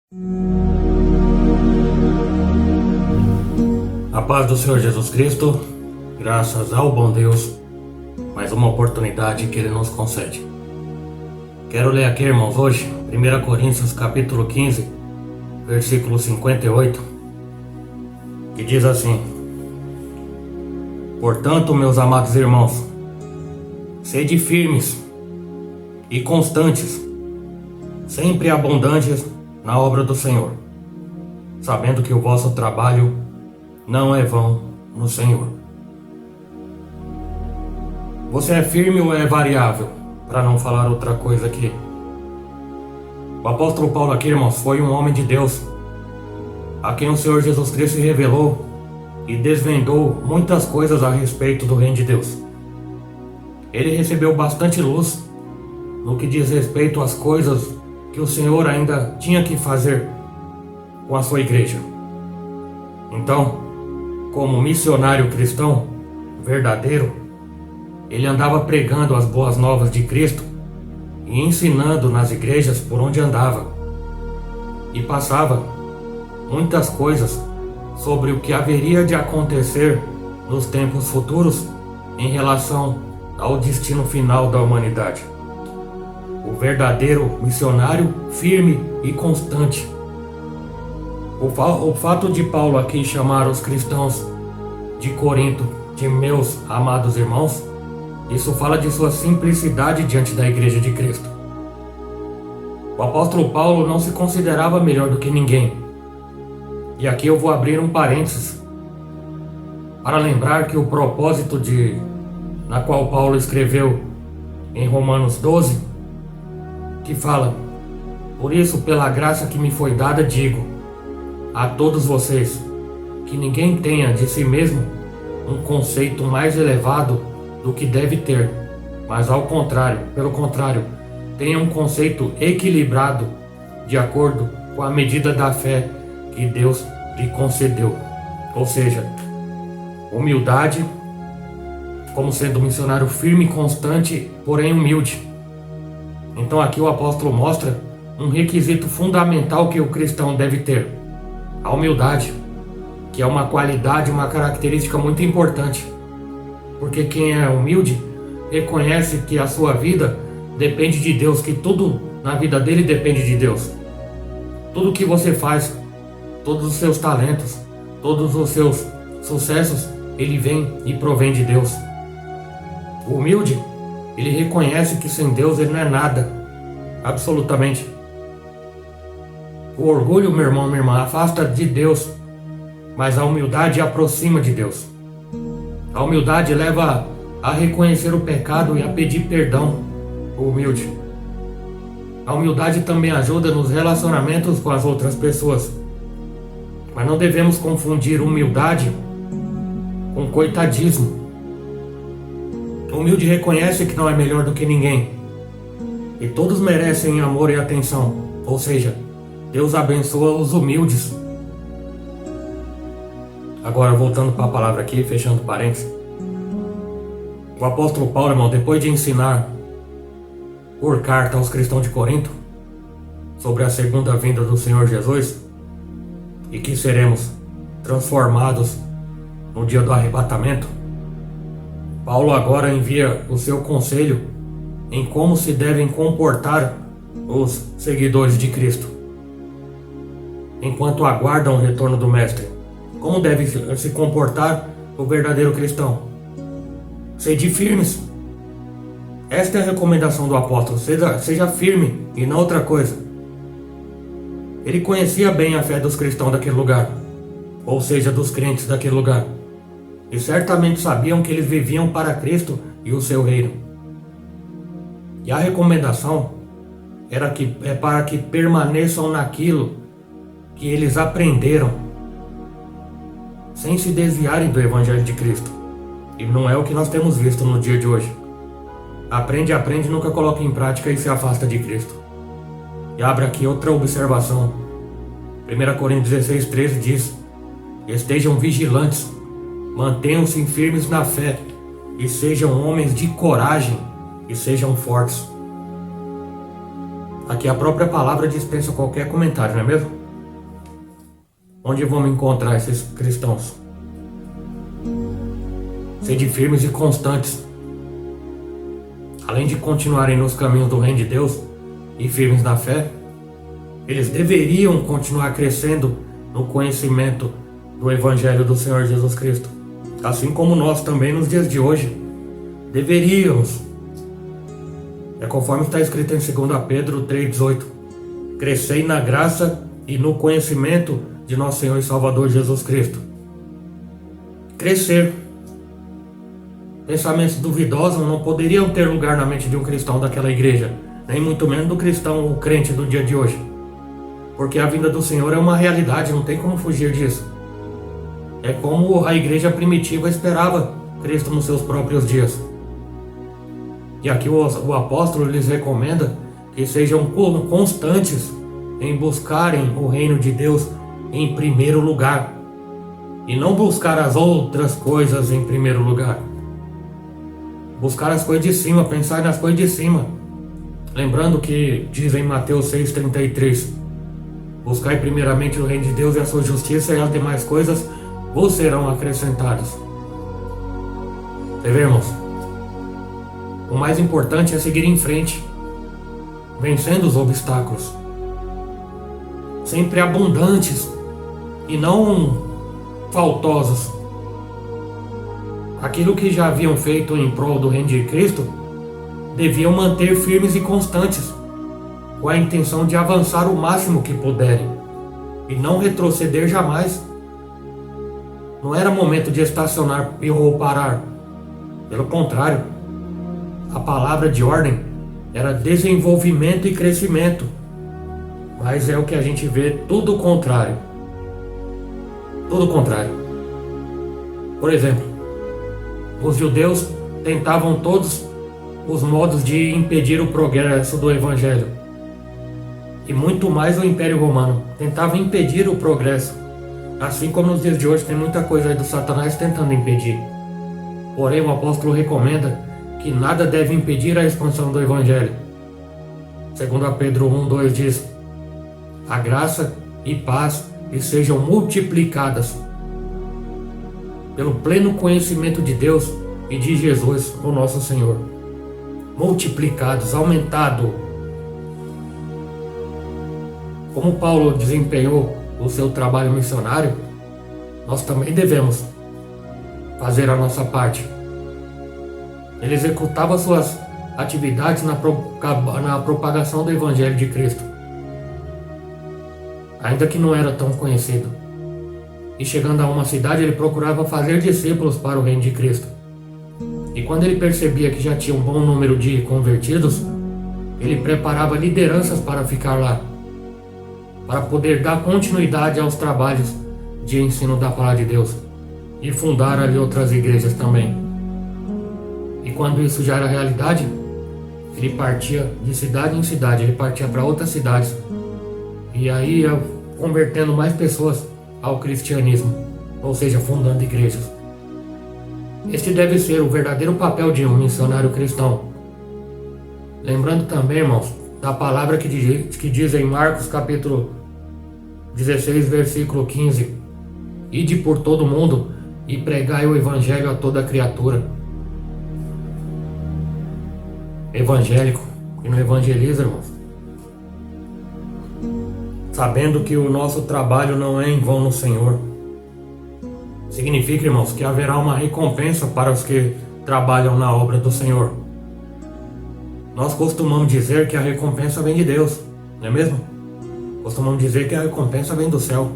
A paz do Senhor Jesus Cristo, graças ao bom Deus, mais uma oportunidade que Ele nos concede. Quero ler aqui, irmãos, hoje, 1 Coríntios capítulo 15, versículo 58, que diz assim: Portanto, meus amados irmãos, sede firmes e constantes, sempre abundantes na obra do Senhor, sabendo que o vosso trabalho não é vão no Senhor. Você é firme ou é variável? Para não falar outra coisa aqui. O apóstolo Paulo aqui, irmãos, foi um homem de Deus, a quem o Senhor Jesus Cristo revelou e desvendou muitas coisas a respeito do reino de Deus. Ele recebeu bastante luz no que diz respeito às coisas que o Senhor ainda tinha que fazer com a sua igreja. Então, como missionário cristão verdadeiro, ele andava pregando as boas novas de Cristo e ensinando nas igrejas por onde andava, e passava muitas coisas sobre o que haveria de acontecer nos tempos futuros em relação ao destino final da humanidade. O verdadeiro missionário firme e constante. O fato de Paulo aqui chamar os cristãos de Corinto de meus amados irmãos, isso fala de sua simplicidade diante da igreja de Cristo. O apóstolo Paulo não se considerava melhor do que ninguém. E aqui eu vou abrir um parênteses para lembrar que o propósito na qual Paulo escreveu em Romanos 12, que fala: Por isso, pela graça que me foi dada, digo a todos vocês, que ninguém tenha de si mesmo um conceito mais elevado do que deve ter, mas pelo contrário, tenha um conceito equilibrado de acordo com a medida da fé que Deus lhe concedeu. Ou seja, humildade, como sendo um missionário firme e constante, porém humilde. Então aqui o apóstolo mostra um requisito fundamental que o cristão deve ter: a humildade, que é uma qualidade, uma característica muito importante. Porque quem é humilde reconhece que a sua vida depende de Deus, que tudo na vida dele depende de Deus. Tudo que você faz, todos os seus talentos, todos os seus sucessos, ele vem e provém de Deus. O humilde, ele reconhece que sem Deus ele não é nada, absolutamente. O orgulho, meu irmão, minha irmã, afasta de Deus, mas a humildade aproxima de Deus. A humildade leva a reconhecer o pecado e a pedir perdão. O humilde. A humildade também ajuda nos relacionamentos com as outras pessoas. Mas não devemos confundir humildade com coitadismo. O humilde reconhece que não é melhor do que ninguém, e todos merecem amor e atenção. Ou seja, Deus abençoa os humildes. Agora, voltando para a palavra aqui, fechando parênteses. O apóstolo Paulo, irmão, depois de ensinar por carta aos cristãos de Corinto sobre a segunda vinda do Senhor Jesus e que seremos transformados no dia do arrebatamento, Paulo agora envia o seu conselho em como se devem comportar os seguidores de Cristo enquanto aguardam o retorno do Mestre. Como deve se comportar o verdadeiro cristão? Sede firmes. Esta é a recomendação do apóstolo: seja firme e não outra coisa. Ele conhecia bem a fé dos cristãos daquele lugar, ou seja, dos crentes daquele lugar, e certamente sabiam que eles viviam para Cristo e o seu reino. E a recomendação é para que permaneçam naquilo que eles aprenderam, sem se desviarem do Evangelho de Cristo. E não é o que nós temos visto no dia de hoje. Aprende, nunca coloca em prática e se afasta de Cristo. E abre aqui outra observação. 1 Coríntios 16, 13 diz: Estejam vigilantes, mantenham-se firmes na fé, e sejam homens de coragem, e sejam fortes. Aqui a própria palavra dispensa qualquer comentário, não é mesmo? Onde vamos encontrar esses cristãos? Sede firmes e constantes. Além de continuarem nos caminhos do reino de Deus e firmes na fé, eles deveriam continuar crescendo no conhecimento do Evangelho do Senhor Jesus Cristo. Assim como nós também nos dias de hoje deveríamos. É conforme está escrito em 2 Pedro 3,18. Crescei na graça e no conhecimento de nosso Senhor e Salvador Jesus Cristo. Crescer. Pensamentos duvidosos não poderiam ter lugar na mente de um cristão daquela igreja, nem muito menos do cristão ou crente do dia de hoje. Porque a vinda do Senhor é uma realidade, não tem como fugir disso. É como a igreja primitiva esperava Cristo nos seus próprios dias. E aqui o apóstolo lhes recomenda que sejam constantes em buscarem o reino de Deus em primeiro lugar, e não buscar as outras coisas em primeiro lugar. Buscar as coisas de cima, pensar nas coisas de cima. Lembrando que diz em Mateus 6,33: buscai primeiramente o reino de Deus e a sua justiça, e as demais coisas vos serão acrescentadas. Irmãos, o mais importante é seguir em frente, vencendo os obstáculos, sempre abundantes e não faltosos. Aquilo que já haviam feito em prol do reino de Cristo, deviam manter firmes e constantes, com a intenção de avançar o máximo que puderem e não retroceder jamais. Não era momento de estacionar ou parar. Pelo contrário, a palavra de ordem era desenvolvimento e crescimento. Mas é o que a gente vê, tudo o contrário. Tudo o contrário. Por exemplo, os judeus tentavam todos os modos de impedir o progresso do Evangelho. E muito mais o Império Romano tentava impedir o progresso. Assim como nos dias de hoje tem muita coisa aí do Satanás tentando impedir. Porém, o apóstolo recomenda que nada deve impedir a expansão do Evangelho. 2 Pedro 1,2 diz: a graça e paz lhe sejam multiplicadas pelo pleno conhecimento de Deus e de Jesus, o nosso Senhor. Multiplicados, aumentado. Como Paulo desempenhou o seu trabalho missionário, nós também devemos fazer a nossa parte. Ele executava suas atividades na propagação do Evangelho de Cristo, ainda que não era tão conhecido. E chegando a uma cidade, ele procurava fazer discípulos para o reino de Cristo. E quando ele percebia que já tinha um bom número de convertidos, ele preparava lideranças para ficar lá, para poder dar continuidade aos trabalhos de ensino da palavra de Deus e fundar ali outras igrejas também. E quando isso já era realidade, ele partia de cidade em cidade, ele partia para outras cidades e aí ia convertendo mais pessoas ao cristianismo, ou seja, fundando igrejas. Este deve ser o verdadeiro papel de um missionário cristão. Lembrando também, irmãos, da palavra que diz em Marcos capítulo 16, versículo 15: ide por todo o mundo e pregai o evangelho a toda criatura. Evangélico que não evangeliza, irmãos, sabendo que o nosso trabalho não é em vão no Senhor. Significa, irmãos, que haverá uma recompensa para os que trabalham na obra do Senhor. Nós costumamos dizer que a recompensa vem de Deus, não é mesmo? Costumamos dizer que a recompensa vem do céu.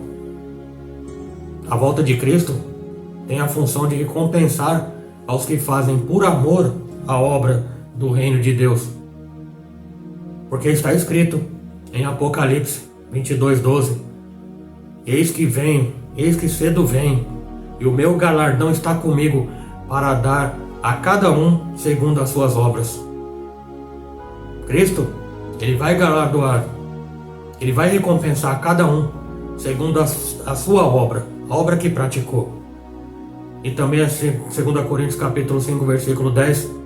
A volta de Cristo tem a função de recompensar aos que fazem por amor a obra do reino de Deus. Porque está escrito em Apocalipse 22:12: eis que venho, eis que cedo venho, e o meu galardão está comigo para dar a cada um segundo as suas obras. Cristo, Ele vai galardoar, Ele vai recompensar cada um segundo a sua obra, a obra que praticou. E também 2 Coríntios capítulo 5, versículo 10: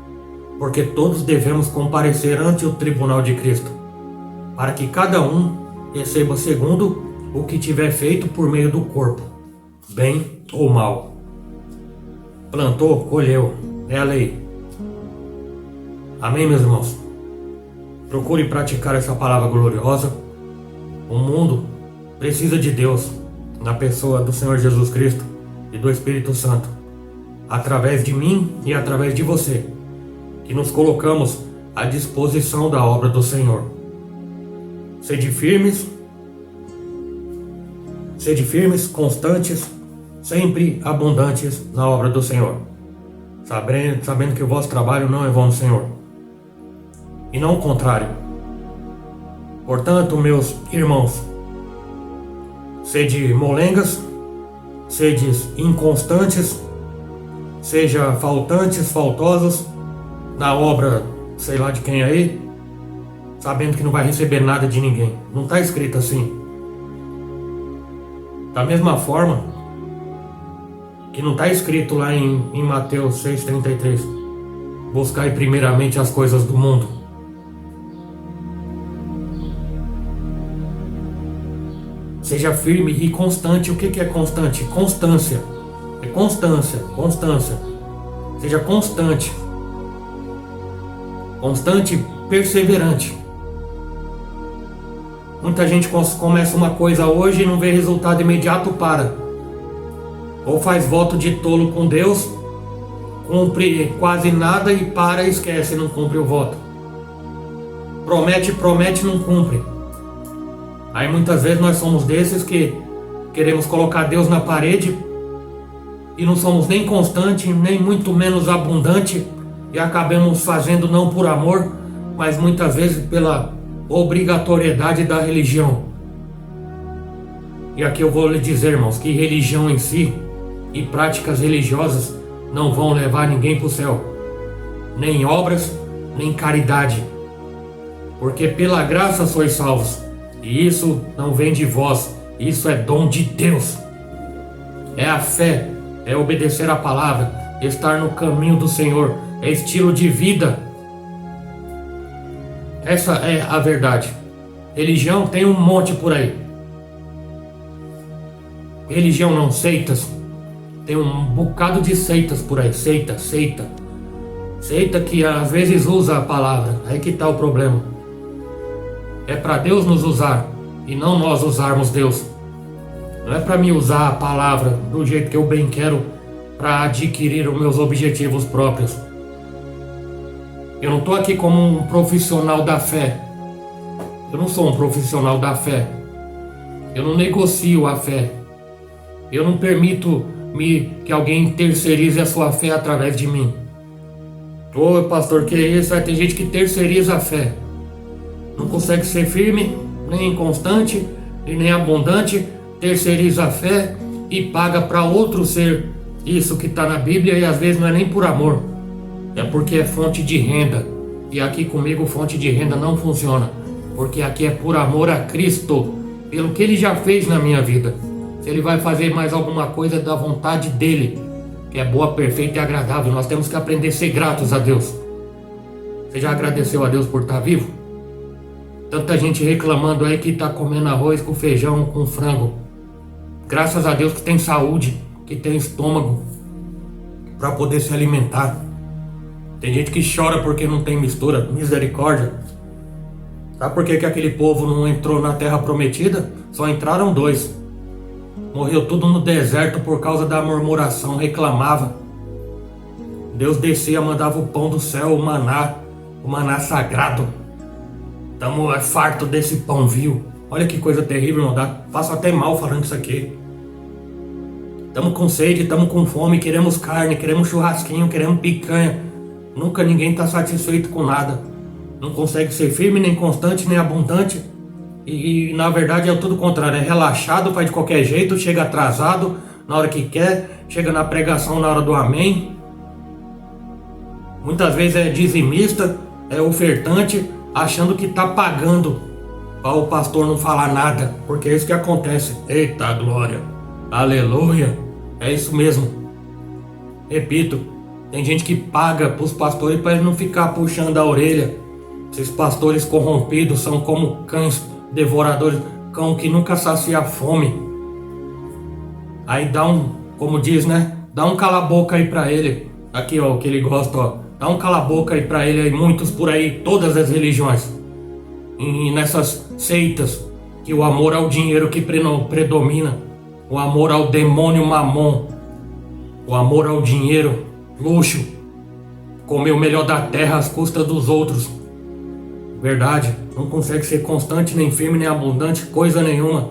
porque todos devemos comparecer ante o tribunal de Cristo, para que cada um receba segundo o que tiver feito por meio do corpo, bem ou mal. Plantou, colheu, é a lei. Amém, meus irmãos? Procure praticar essa palavra gloriosa. O mundo precisa de Deus, na pessoa do Senhor Jesus Cristo e do Espírito Santo, através de mim e através de você, que nos colocamos à disposição da obra do Senhor. Sede firmes, constantes, sempre abundantes na obra do Senhor, sabendo que o vosso trabalho não é vão no Senhor, e não o contrário. Portanto, meus irmãos, sede molengas, sede inconstantes, seja faltantes, faltosos na obra, sei lá de quem aí, sabendo que não vai receber nada de ninguém. Não está escrito assim. Da mesma forma que não está escrito lá em Mateus 6,33, buscai primeiramente as coisas do mundo. Seja firme e constante. O que é constante? Constância. É constância. Seja constante. Constante, perseverante. Muita gente começa uma coisa hoje e não vê resultado imediato, para. Ou faz voto de tolo com Deus, cumpre quase nada e para e esquece, não cumpre o voto. Promete, não cumpre. Aí muitas vezes nós somos desses que queremos colocar Deus na parede e não somos nem constante, nem muito menos abundante, e acabamos fazendo não por amor, mas muitas vezes pela obrigatoriedade da religião. E aqui eu vou lhe dizer, irmãos, que religião em si e práticas religiosas não vão levar ninguém para o céu, nem obras, nem caridade, porque pela graça sois salvos, e isso não vem de vós, isso é dom de Deus. É a fé, é obedecer a palavra, estar no caminho do Senhor, é estilo de vida. Essa é a verdade. Religião tem um monte por aí. Religião não, seitas. Tem um bocado de seitas por aí. Seita que às vezes usa a palavra. Aí que está o problema. É para Deus nos usar e não nós usarmos Deus. Não é para mim usar a palavra do jeito que eu bem quero para adquirir os meus objetivos próprios. Eu não estou aqui como um profissional da fé. Eu não sou um profissional da fé. Eu não negocio a fé. Eu não permito que alguém terceirize a sua fé através de mim. Ô pastor, que isso? Tem gente que terceiriza a fé. Não consegue ser firme, nem constante, e nem abundante. Terceiriza a fé e paga para outro ser isso que está na Bíblia, e às vezes não é nem por amor. É porque é fonte de renda. E aqui comigo fonte de renda não funciona. Porque aqui é por amor a Cristo. Pelo que Ele já fez na minha vida. Se Ele vai fazer mais alguma coisa da vontade dEle, que é boa, perfeita e agradável. Nós temos que aprender a ser gratos a Deus. Você já agradeceu a Deus por estar vivo? Tanta gente reclamando aí que está comendo arroz com feijão, com frango. Graças a Deus que tem saúde, que tem estômago para poder se alimentar. Tem gente que chora porque não tem mistura. Misericórdia. Sabe por que aquele povo não entrou na terra prometida? Só entraram 2. Morreu tudo no deserto por causa da murmuração, reclamava. Deus descia, mandava o pão do céu, o maná sagrado. Estamos farto desse pão vil. Olha que coisa terrível, não dá. Faço até mal falando isso aqui. Estamos com sede, estamos com fome, queremos carne, queremos churrasquinho, queremos picanha. Nunca ninguém está satisfeito com nada. Não consegue ser firme, nem constante, nem abundante. E na verdade é tudo contrário. É relaxado, faz de qualquer jeito, chega atrasado na hora que quer, chega na pregação na hora do amém. Muitas vezes é dizimista, é ofertante, achando que está pagando para o pastor não falar nada. Porque é isso que acontece. Eita glória, aleluia. É isso mesmo. Repito. Tem gente que paga para os pastores para eles não ficar puxando a orelha, Esses pastores corrompidos são como cães devoradores, cão que nunca sacia a fome. Aí dá como diz, né? Dá um cala-boca aí pra ele. Aqui, ó, o que ele gosta, ó. Dá um cala-boca aí pra ele, aí, muitos por aí, todas as religiões. E nessas seitas, que o amor ao dinheiro que predomina. O amor ao demônio mamon. O amor ao dinheiro, luxo. Comer o melhor da terra às custas dos outros. Verdade, não consegue ser constante, nem firme, nem abundante, coisa nenhuma.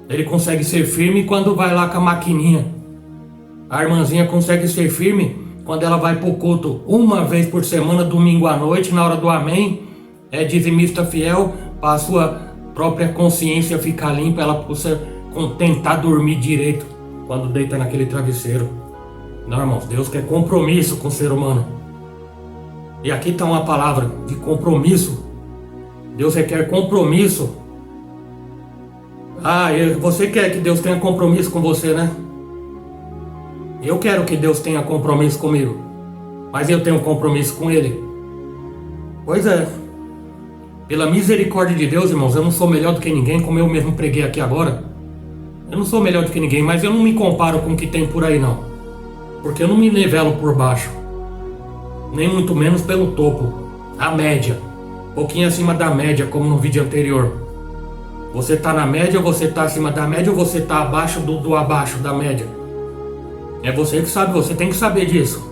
Ele consegue ser firme quando vai lá com a maquininha. A irmãzinha consegue ser firme quando ela vai pro culto uma vez por semana, domingo à noite, na hora do amém. É dizimista fiel para a sua própria consciência ficar limpa, ela possa tentar dormir direito quando deita naquele travesseiro. Não, irmãos, Deus quer compromisso com o ser humano. E aqui está uma palavra de compromisso. Deus requer compromisso. Você quer que Deus tenha compromisso com você, né? Eu quero que Deus tenha compromisso comigo. Mas eu tenho compromisso com Ele. Pois é. Pela misericórdia de Deus, irmãos, eu não sou melhor do que ninguém, como eu mesmo preguei aqui agora. Eu não sou melhor do que ninguém, mas eu não me comparo com o que tem por aí, não. Porque eu não me nivelo por baixo. Nem muito menos pelo topo. A média. Um pouquinho acima da média, como no vídeo anterior. Você tá na média, ou você tá acima da média, ou você tá abaixo do abaixo da média. É você que sabe, você tem que saber disso.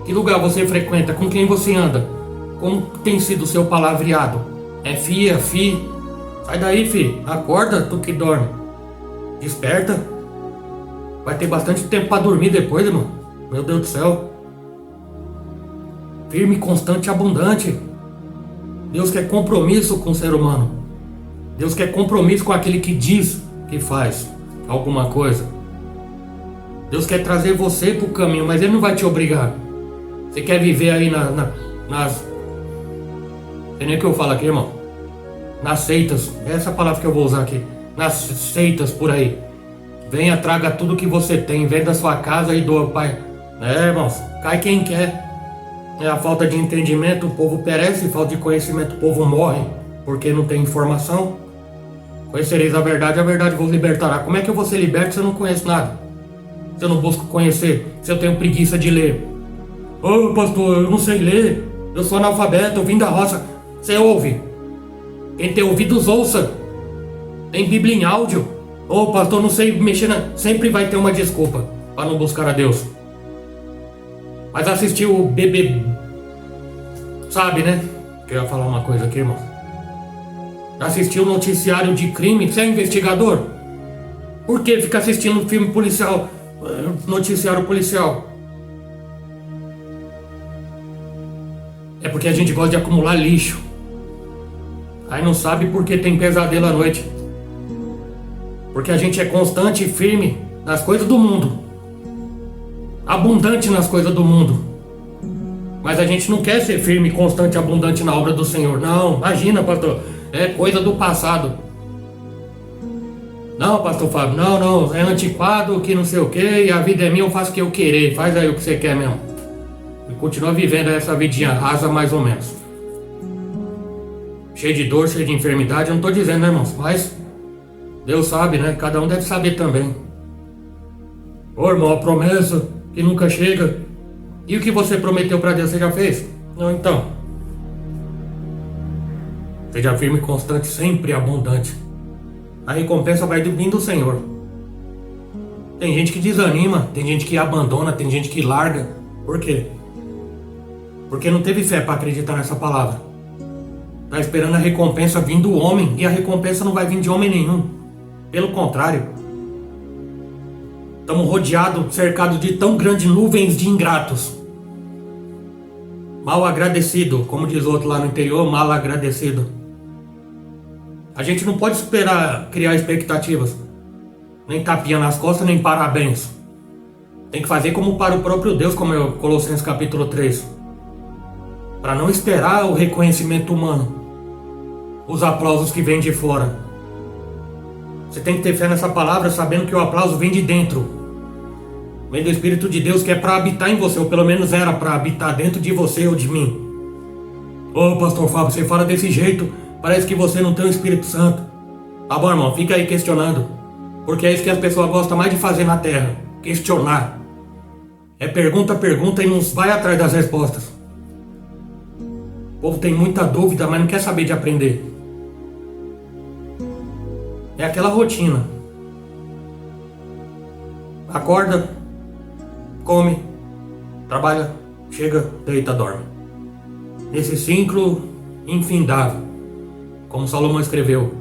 Que lugar você frequenta? Com quem você anda? Como tem sido o seu palavreado? É fia, fi? Sai daí, fi. Acorda, tu que dorme. Desperta. Vai ter bastante tempo pra dormir depois, irmão. Meu Deus do céu. Firme, constante e abundante. Deus quer compromisso com o ser humano. Deus quer compromisso com aquele que diz que faz alguma coisa. Deus quer trazer você pro caminho, mas Ele não vai te obrigar. Você quer viver aí nas... Não sei nem o que eu falo aqui, irmão. Nas seitas. Essa é a palavra que eu vou usar aqui. Nas seitas por aí. Venha, traga tudo que você tem. Venda a sua casa e doa, pai. Irmãos. Cai quem quer. É a falta de entendimento, o povo perece. Falta de conhecimento, o povo morre. Porque não tem informação. Conhecereis a verdade vos libertará. Como é que eu vou ser liberto se eu não conheço nada? Se eu não busco conhecer? Se eu tenho preguiça de ler? Ô, pastor, eu não sei ler. Eu sou analfabeto, eu vim da roça. Você ouve? Quem tem ouvidos, ouça. Tem Bíblia em áudio. Ô, pastor, não sei mexer Sempre vai ter uma desculpa para não buscar a Deus. Mas assistiu o bebê... Sabe, né? Que eu ia falar uma coisa aqui, irmão. Assistiu o noticiário de crime. Você é investigador? Por que fica assistindo filme policial? Noticiário policial? É porque a gente gosta de acumular lixo. Aí não sabe por que tem pesadelo à noite. Porque a gente é constante e firme nas coisas do mundo. Abundante nas coisas do mundo. Mas a gente não quer ser firme, constante e abundante na obra do Senhor. Não, imagina, pastor. É coisa do passado. Não, pastor Fábio, não. É antiquado, que não sei o que. E a vida é minha, eu faço o que eu querer. Faz aí o que você quer mesmo. E continua vivendo essa vidinha rasa mais ou menos. Cheio de dor, cheio de enfermidade. Eu não tô dizendo, né, irmãos? Mas Deus sabe, né? Cada um deve saber também. Ô, irmão, a promessa que nunca chega. E o que você prometeu pra Deus, você já fez? Não, então. Seja firme e constante, sempre abundante. A recompensa vai vir do Senhor. Tem gente que desanima, tem gente que abandona, tem gente que larga. Por quê? Porque não teve fé para acreditar nessa palavra. Tá esperando a recompensa vir do homem, e a recompensa não vai vir de homem nenhum. Pelo contrário. Estamos rodeados, cercados de tão grandes nuvens de ingratos. Mal agradecido, como diz o outro lá no interior, mal agradecido. A gente não pode esperar criar expectativas. Nem tapinha nas costas, nem parabéns. Tem que fazer como para o próprio Deus, como é Colossenses capítulo 3. Para não esperar o reconhecimento humano. Os aplausos que vêm de fora. Você tem que ter fé nessa palavra, sabendo que o aplauso vem de dentro. Vem do Espírito de Deus, que é para habitar em você, ou pelo menos era para habitar dentro de você ou de mim. Ô, pastor Fábio, você fala desse jeito, parece que você não tem o Espírito Santo. Tá bom, irmão, fica aí questionando. Porque é isso que as pessoas gostam mais de fazer na Terra, questionar. É pergunta e não vai atrás das respostas. O povo tem muita dúvida, mas não quer saber de aprender. É aquela rotina. Acorda, come, trabalha, chega, deita, dorme. Nesse ciclo infindável, como Salomão escreveu,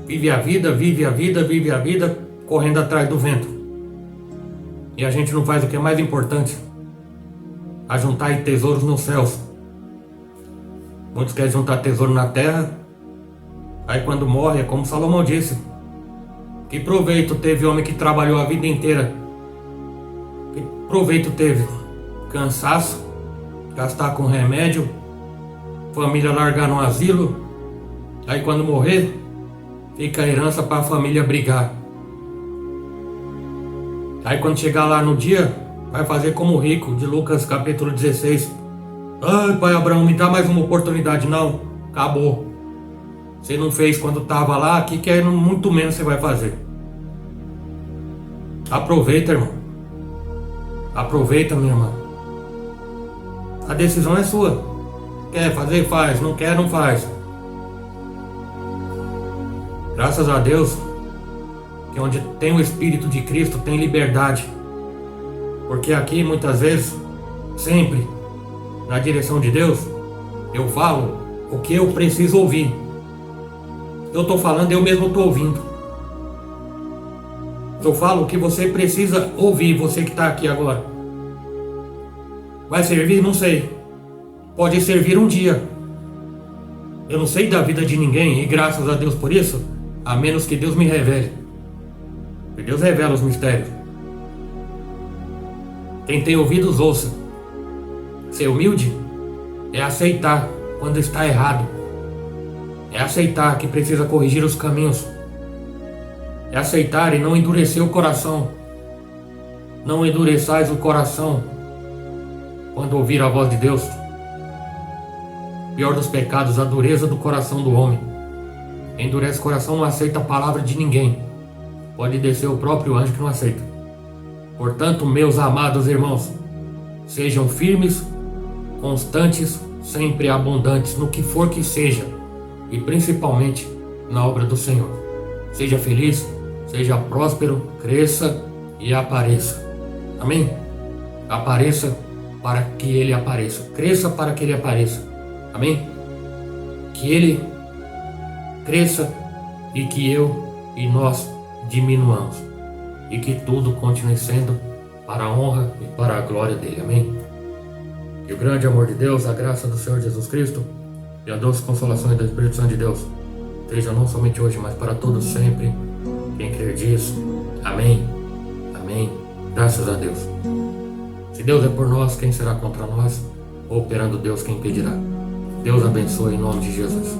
vive a vida, correndo atrás do vento. E a gente não faz o que é mais importante, ajuntar tesouros nos céus. Muitos querem juntar tesouro na terra, aí quando morre, é como Salomão disse, que proveito teve o homem que trabalhou a vida inteira? Que proveito teve? Cansaço, gastar com remédio, família largar no asilo, aí quando morrer, fica a herança para a família brigar. Aí quando chegar lá no dia, vai fazer como o rico de Lucas capítulo 16. Ai, pai Abraão, me dá mais uma oportunidade. Não, acabou. Você não fez quando estava lá, aqui que é muito menos você vai fazer. Aproveita, irmão. Aproveita, minha irmã. A decisão é sua. Quer fazer, faz. Não quer, não faz. Graças a Deus, que onde tem o Espírito de Cristo tem liberdade. Porque aqui muitas vezes, sempre, na direção de Deus, eu falo o que eu preciso ouvir. Eu estou falando, eu mesmo estou ouvindo. Eu falo o que você precisa ouvir, você que está aqui agora. Vai servir? Não sei. Pode servir um dia. Eu não sei da vida de ninguém, e graças a Deus por isso, a menos que Deus me revele. Que Deus revela os mistérios. Quem tem ouvidos, ouça. Ser humilde é aceitar quando está errado. É aceitar que precisa corrigir os caminhos. É aceitar e não endurecer o coração. Não endureçais o coração quando ouvir a voz de Deus. Pior dos pecados, a dureza do coração do homem. Quem endurece o coração não aceita a palavra de ninguém. Pode descer o próprio anjo que não aceita. Portanto, meus amados irmãos, sejam firmes, constantes, sempre abundantes no que for que seja, e principalmente na obra do Senhor. Seja feliz, seja próspero, cresça e apareça. Amém? Apareça para que Ele apareça. Cresça para que Ele apareça. Amém? Que Ele cresça e que eu e nós diminuamos. E que tudo continue sendo para a honra e para a glória dele. Amém? Que o grande amor de Deus, a graça do Senhor Jesus Cristo e a doce consolação do Espírito Santo de Deus seja não somente hoje, mas para todos sempre. Quem crer diz, amém, amém, graças a Deus. Se Deus é por nós, quem será contra nós? Operando Deus, quem impedirá? Deus abençoe em nome de Jesus.